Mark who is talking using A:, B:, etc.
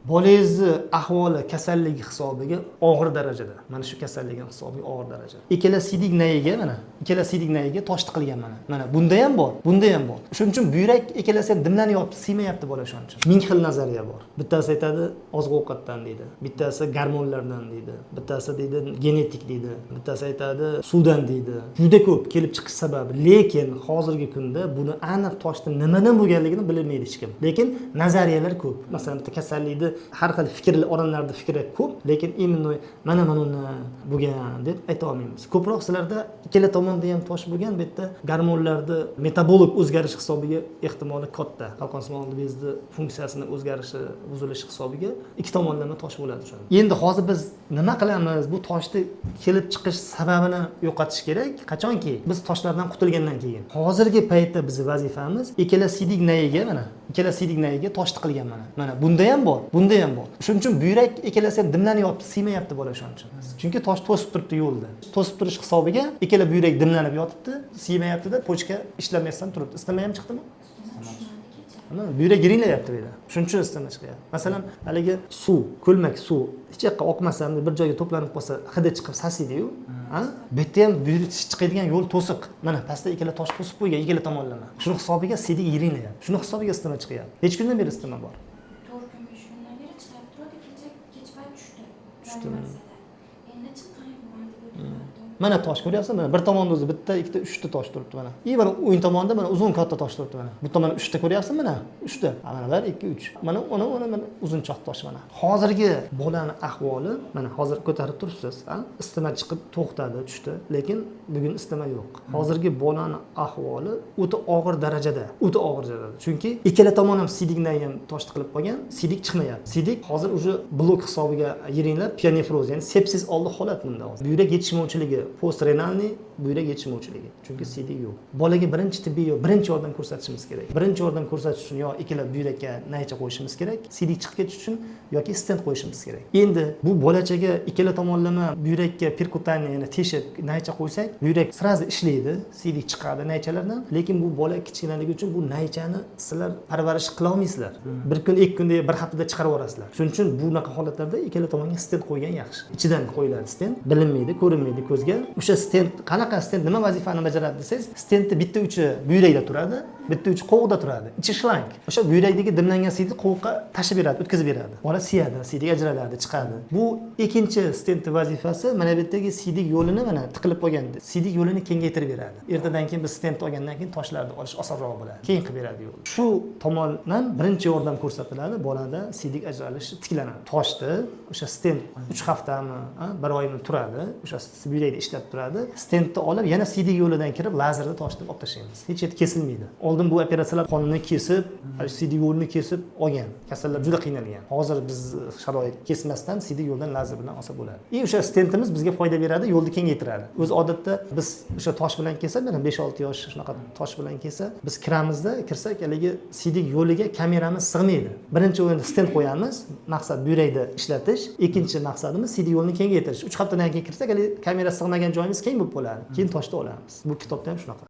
A: bolangizni ahvoli kasalligi hisobiga og'ir darajada. Mana shu kasallikning hisobiga og'ir darajada. Ikkala sidik nayiga mana, ikkala sidik nayiga tosh tiqilgan mana. Mana bunda ham bor, bunda ham bor. Shuning uchun buyrak ikkalasi ham dimlanyapti, siymayapti bola shuning uchun. Ming xil nazariya bor. Bittasi aytadi oziq-ovqatdan deydi, bittasi gormonlardan deydi, bittasi deydi genetik deydi, bittasi aytadi suvdan deydi. Juda ko'p kelib chiqish sababi, lekin hozirgi kunda buni aniq toshdan nimadan bo'lganligini bilmaydi hech kim. Lekin nazariyalar ko'p. Masalan, bitta kasallikni har xil fikrlar, odamlarda fikri ko'p, lekin imенно mana uni bo'lgan deb ayta olmaymiz. Ko'proq sizlarda ikkala tomonda ham tosh bo'lgan, bu yerda gormonlarda metabolik o'zgarish hisobiga ehtimoli katta. Qalqon simoqli bezni funksiyasini o'zgarishi, buzilishi hisobiga ikki tomonlama tosh bo'ladi o'shanda. Endi hozir biz nima qilamiz? Bu toshni kelib chiqish sababini yo'qotish kerak. Qachonki biz toshlardan qutulgandan keyin. Hozirgi paytda bizning vazifamiz ikkala sidik nayiga mana, ikkala sidik nayiga tosh tiqilgan mana. Mana bunda ham bor, bunda ham bor. Shuning uchun buyrak ikkalasi ham dimlanyapti, siymayapti bola shuning uchun. Chunki tosh to'sib turibdi yo'lda. To'sib turish hisobiga ikkala buyrak dimlanib yotibdi, siymayapti-da, pochka ishlamasdan turibdi. Isitma ham chiqdimi? Buyrak yiringlayapti bu yerda. Shuning uchun isitma chiqyapti. Masalan, haligi suv, ko'lmak suv hech yoqqa oqmasa, bir joyga to'planib qolsa, hidi chiqib sasiydi-yu. Bu yerda ham buyrak chiqadigan yo'l to'siq. Mana pastda ikkala tosh to'sib qo'ygan, ikkala tomonlama. Shuni hisobiga sidik yiringlayapti. Shuni hisobiga isitma chiqyapti. Hech kundan beri isitma bor.
B: 4 kun 5 kundan beri chiqib turadi, kech payt tushdi. Endi chiqqan
A: Mana tosh ko'ryapsiz, mana bir tomonda o'zi bitta, ikkita, uchta tosh turibdi mana. Mana o'ng tomonda mana uzun katta tosh turibdi mana. Bu tomonda 3 ta ko'ryapsiz mana? 3 ta. Mana 1, 2, 3. Mana mana uzunchoq tosh mana. Hozirgi bolani ahvoli mana hozir ko'tarib turibsiz, isitma chiqib to'xtadi, tushdi, lekin bugun isitma yo'q. Hozirgi bolani ahvoli o'ta og'ir darajada, o'ta og'ir darajada. Chunki ikkala tomon ham sidikdan ham tosh tiqilib qolgan, sidik chiqmayapti. Sidik hozir уже blok hisobiga yiringlab, pionefroz, ya'ni sepsis oldi holat bunda hozir. Buyrak yetishmovchiligi, postrenalniy buyrak yetishmovchiligi. Chunki sidik yo'q. Bolaga birinchi tibbiy birinchi yordam ko'rsatishimiz kerak. Birinchi yordam ko'rsatish uchun yo ikkala buyrakka naycha qo'yishimiz kerak, sidik chiqib ketish uchun yoki stent qo'yishimiz kerak. Endi bu bolachaga ikkala tomonlama buyrakka perkutaniya, ya'ni teshib naycha qo'ysak, buyrak sразу ishlaydi, sidik chiqadi naychalardan, lekin bu bola kichkinaligi uchun bu naychani sizlar parvarish qila olmaysizlar. Bir kun, ikki kunda, bir haftada chiqarib yuborasizlar. Shuning uchun bunaqa holatlarda ikkala tomonga stent qo'ygan yaxshi. Ichidan qo'yiladi stent, bilinmaydi, ko'rinmaydi ko'zga. O'sha stent qanaqa stent nima vazifani bajaradi desangiz, stentni bitta uchi buyrakda turadi, bitta uchi qovoqda turadi. Ichi shlank. O'sha buyrakdagi dimlangan sidni qovoqqa tashib beradi, o'tkazib beradi. Bola siyadi, sidik ajraladi, chiqadi. Bu ikkinchi stentning vazifasi mana bu yerdagi sidik yo'lini mana tiqilib qolganda, sidik yo'lini kengaytirib beradi. Ertadan keyin biz stent olgandan keyin toshlarni olish osonroq bo'ladi. Keyin qilib beradi yo'l. Shu tomondan birinchi yordam ko'rsatiladi, bolada sidik ajralishi tiklanadi. Toshdi, o'sha stent 3 haftami, 1 oymi turadi, o'sha buyrakda ishlab turadi. Stentni olib, yana sidik yo'lidan kirib, lazerda toshni olib tashlaymiz. Hech yer kesilmaydi. Oldin bu operatsiyalar qonni kesib, sidik yo'lini kesib olgan. Kasallar juda qiynalgan. Hozir biz sharoit kesmasdan sidik yo'ldan lazer bilan olsa bo'ladi. O'sha stentimiz bizga foyda beradi, yo'lni kengaytiradi. O'z odatda biz o'sha tosh bilan kelsa, mana 5-6 yosh shunaqa tosh bilan kelsa, biz kiramizda kirsak, haligi sidik yo'liga kameramiz sig'maydi. Birinchi o'rinda stent qo'yamiz, maqsad buyrakda ishlatish, ikkinchi maqsadimiz sidik yo'lini kengaytirish. 3 haftadan keyin kirsak, haligi kamera sig'magan joyimiz keng bo'lib qoladi. Keyin toshni olamiz. Bu kitobda ham shunaqa.